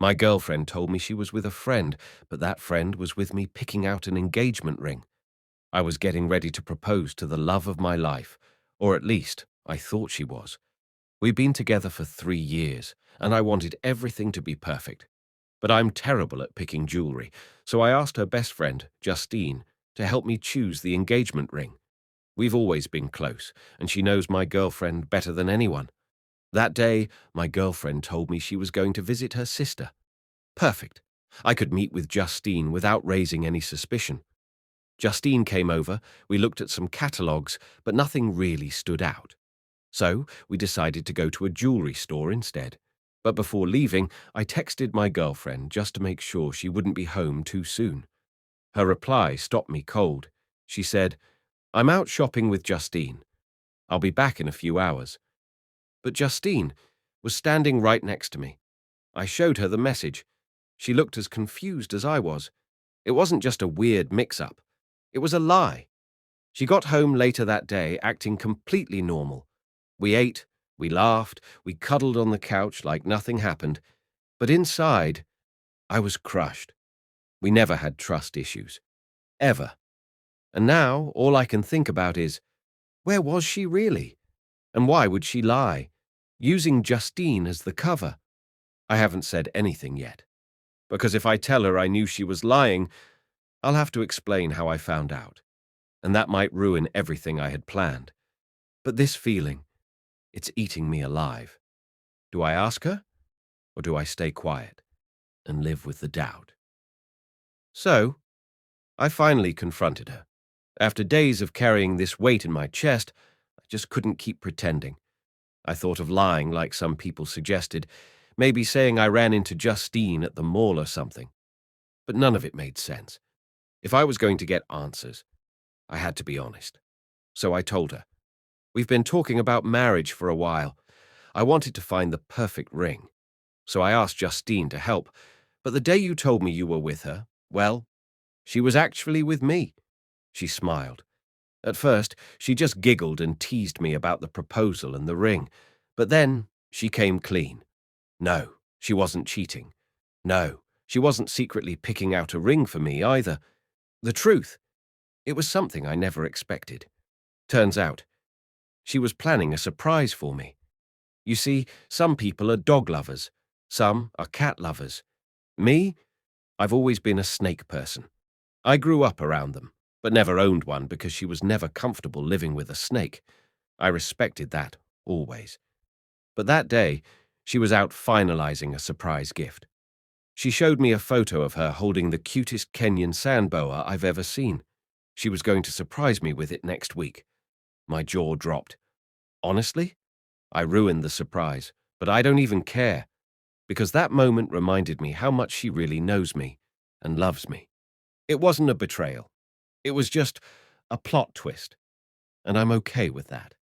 My girlfriend told me she was with a friend, but that friend was with me picking out an engagement ring. I was getting ready to propose to the love of my life, or at least I thought she was. We'd been together for 3 years, and I wanted everything to be perfect. But I'm terrible at picking jewelry, so I asked her best friend, Justine, to help me choose the engagement ring. We've always been close, and she knows my girlfriend better than anyone. That day, my girlfriend told me she was going to visit her sister. Perfect. I could meet with Justine without raising any suspicion. Justine came over, we looked at some catalogues, but nothing really stood out. So we decided to go to a jewelry store instead. But before leaving, I texted my girlfriend just to make sure she wouldn't be home too soon. Her reply stopped me cold. She said, "I'm out shopping with Justine. I'll be back in a few hours." But Justine was standing right next to me. I showed her the message. She looked as confused as I was. It wasn't just a weird mix-up. It was a lie. She got home later that day, acting completely normal. We ate, we laughed, we cuddled on the couch like nothing happened. But inside, I was crushed. We never had trust issues. Ever. And now, all I can think about is, where was she really? And why would she lie? Using Justine as the cover. I haven't said anything yet. Because if I tell her I knew she was lying, I'll have to explain how I found out. And that might ruin everything I had planned. But this feeling, it's eating me alive. Do I ask her? Or do I stay quiet and live with the doubt? So, I finally confronted her. After days of carrying this weight in my chest, I just couldn't keep pretending. I thought of lying like some people suggested, maybe saying I ran into Justine at the mall or something. But none of it made sense. If I was going to get answers, I had to be honest. So I told her. We've been talking about marriage for a while. I wanted to find the perfect ring. So I asked Justine to help. But the day you told me you were with her, well, she was actually with me. She smiled. At first, she just giggled and teased me about the proposal and the ring. But then she came clean. No, she wasn't cheating. No, she wasn't secretly picking out a ring for me either. The truth, it was something I never expected. Turns out, she was planning a surprise for me. You see, some people are dog lovers. Some are cat lovers. Me, I've always been a snake person. I grew up around them, but never owned one because she was never comfortable living with a snake. I respected that, always. But that day, she was out finalizing a surprise gift. She showed me a photo of her holding the cutest Kenyan sand boa I've ever seen. She was going to surprise me with it next week. My jaw dropped. Honestly, I ruined the surprise, but I don't even care, because that moment reminded me how much she really knows me and loves me. It wasn't a betrayal. It was just a plot twist, and I'm okay with that.